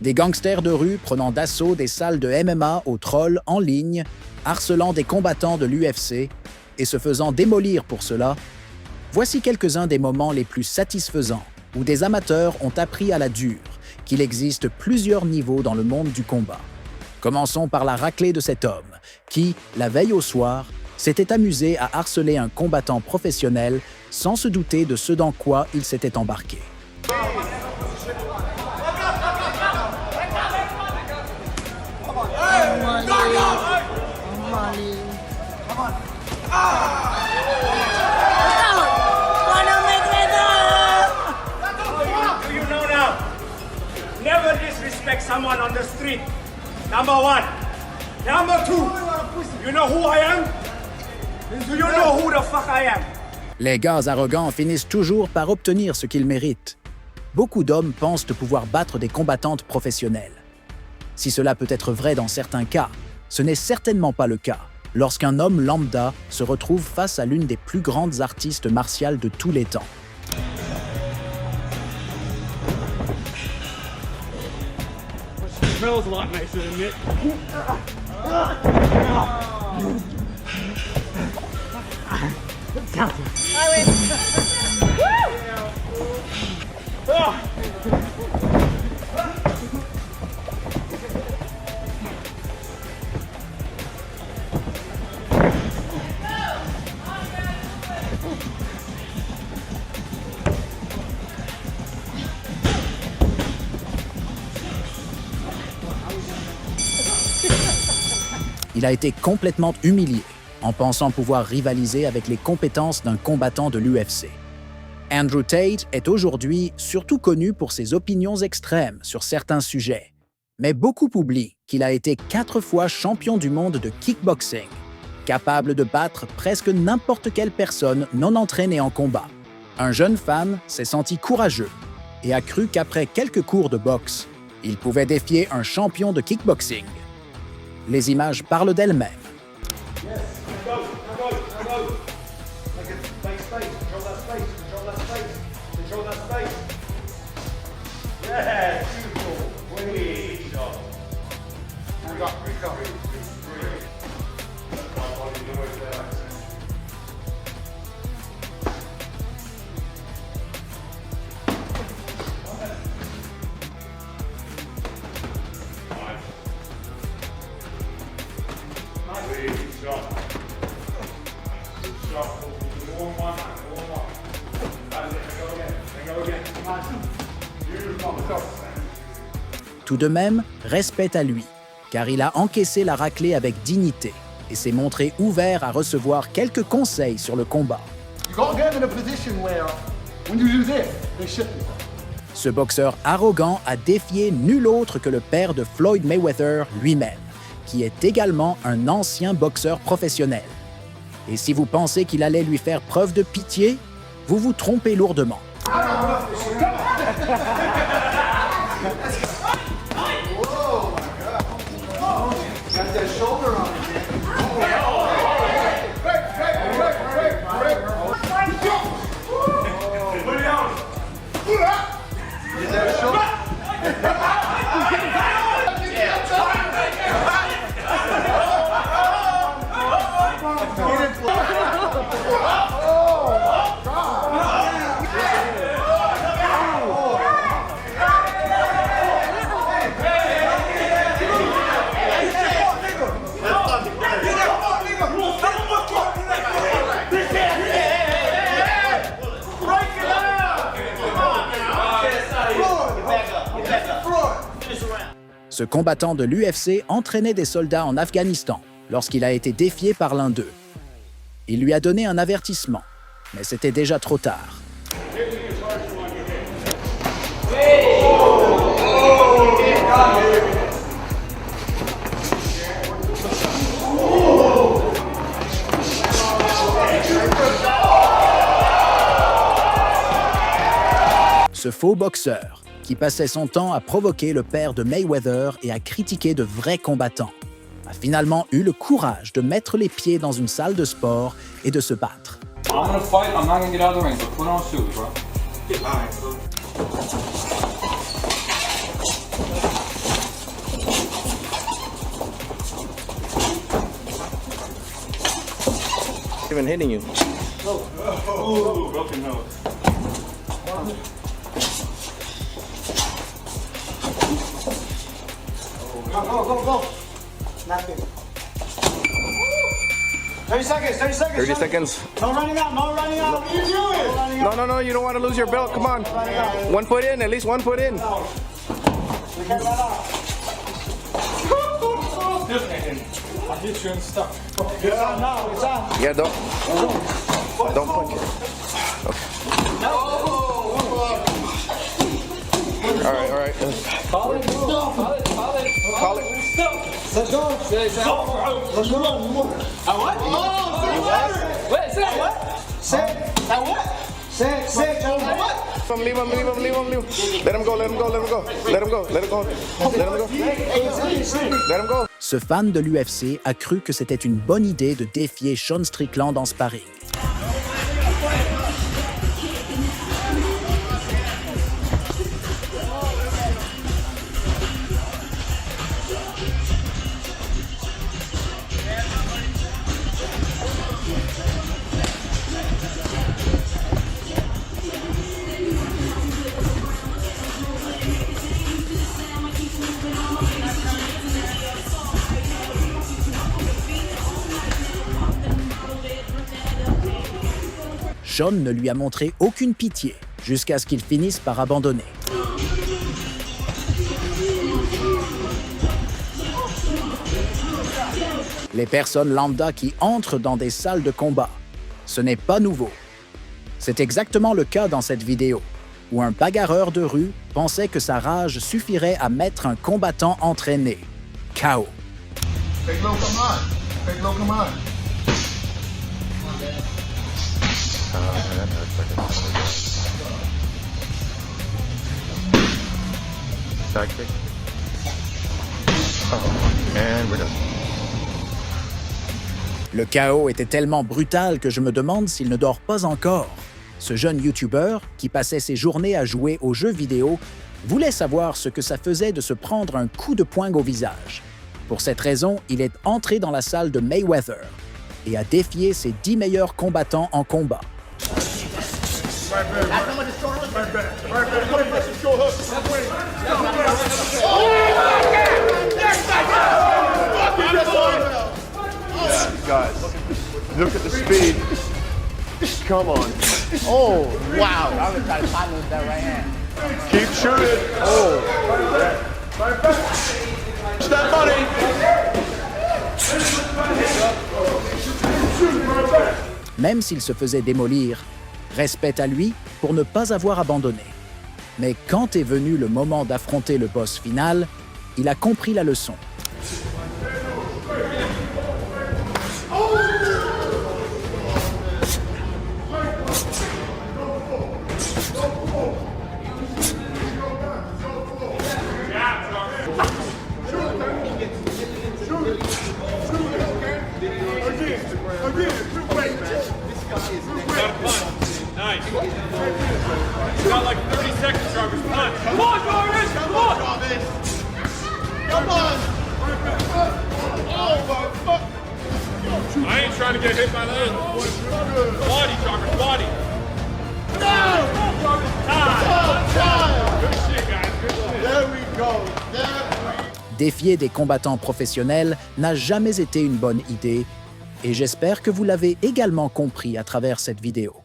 Des gangsters de rue prenant d'assaut des salles de MMA au troll en ligne, harcelant des combattants de l'UFC et se faisant démolir pour cela, voici quelques-uns des moments les plus satisfaisants où des amateurs ont appris à la dure qu'il existe plusieurs niveaux dans le monde du combat. Commençons par la raclée de cet homme qui, la veille au soir, s'était amusé à harceler un combattant professionnel sans se douter de ce dans quoi il s'était embarqué. Never disrespect someone on the street. Number one. Number two. You know who I am? Do you know who the fuck I am? Les gars arrogants finissent toujours par obtenir ce qu'ils méritent. Beaucoup d'hommes pensent de pouvoir battre des combattantes professionnelles. Si cela peut être vrai dans certains cas, ce n'est certainement pas le cas lorsqu'un homme lambda se retrouve face à l'une des plus grandes artistes martiales de tous les temps. Smells a lot nicer than it. Il a été complètement humilié en pensant pouvoir rivaliser avec les compétences d'un combattant de l'UFC. Andrew Tate est aujourd'hui surtout connu pour ses opinions extrêmes sur certains sujets, mais beaucoup oublient qu'il a été 4 fois champion du monde de kickboxing, capable de battre presque n'importe quelle personne non entraînée en combat. Un jeune fan s'est senti courageux et a cru qu'après quelques cours de boxe, il pouvait défier un champion de kickboxing. Les images parlent d'elles-mêmes. Tout de même, respect à lui, car il a encaissé la raclée avec dignité et s'est montré ouvert à recevoir quelques conseils sur le combat. Ce boxeur arrogant a défié nul autre que le père de Floyd Mayweather lui-même, qui est également un ancien boxeur professionnel. Et si vous pensez qu'il allait lui faire preuve de pitié, vous vous trompez lourdement. Ce combattant de l'UFC entraînait des soldats en Afghanistan lorsqu'il a été défié par l'un d'eux. Il lui a donné un avertissement, mais c'était déjà trop tard. Ce faux boxeur, qui passait son temps à provoquer le père de Mayweather et à critiquer de vrais combattants, a finalement eu le courage de mettre les pieds dans une salle de sport et de se battre. I'm gonna fight, I'm not gonna get out of the ring, so put on shoes, bro. even hitting you. Oh, broken nose. Go. Snap it. 30 seconds. 30 seconds. No running out. What are you doing? No, you don't want to lose your belt. Come on. One foot in, at least one foot in. We can't run out. I hit you and stuff. It's on now. It's on. Yeah, don't punch it. Okay. All right. Call it. Call it. Let's go. Let's go. What? Wait, say what? Say. Leave him. Let him go. Ce fan de l'UFC a cru que c'était une bonne idée de défier Sean Strickland en sparring. Sean ne lui a montré aucune pitié jusqu'à ce qu'il finisse par abandonner. Les personnes lambda qui entrent dans des salles de combat, ce n'est pas nouveau. C'est exactement le cas dans cette vidéo, où un bagarreur de rue pensait que sa rage suffirait à mettre un combattant entraîné KO. Big Low, come on. Side kick. And we're done. Le KO était tellement brutal que je me demande s'il ne dort pas encore. Ce jeune YouTuber, qui passait ses journées à jouer aux jeux vidéo, voulait savoir ce que ça faisait de se prendre un coup de poing au visage. Pour cette raison, il est entré dans la salle de Mayweather et a défié ses 10 meilleurs combattants en combat. Guys, look at the speed. Come on. Oh, wow. Keep shooting. Oh. That money. Même s'il se faisait démolir, respect à lui pour ne pas avoir abandonné. Mais quand est venu le moment d'affronter le boss final, il a compris la leçon. Nice. You got like 30 seconds, Jarvis. Punch. Come on, Jarvis! Come on! Come on. Oh, my fuck. I ain't trying to get hit by that. Body, Jarvis, body. No! Time. Good shit, guys. Good shit. There we go. Défier des combattants professionnels n'a jamais été une bonne idée et j'espère que vous l'avez également compris à travers cette vidéo.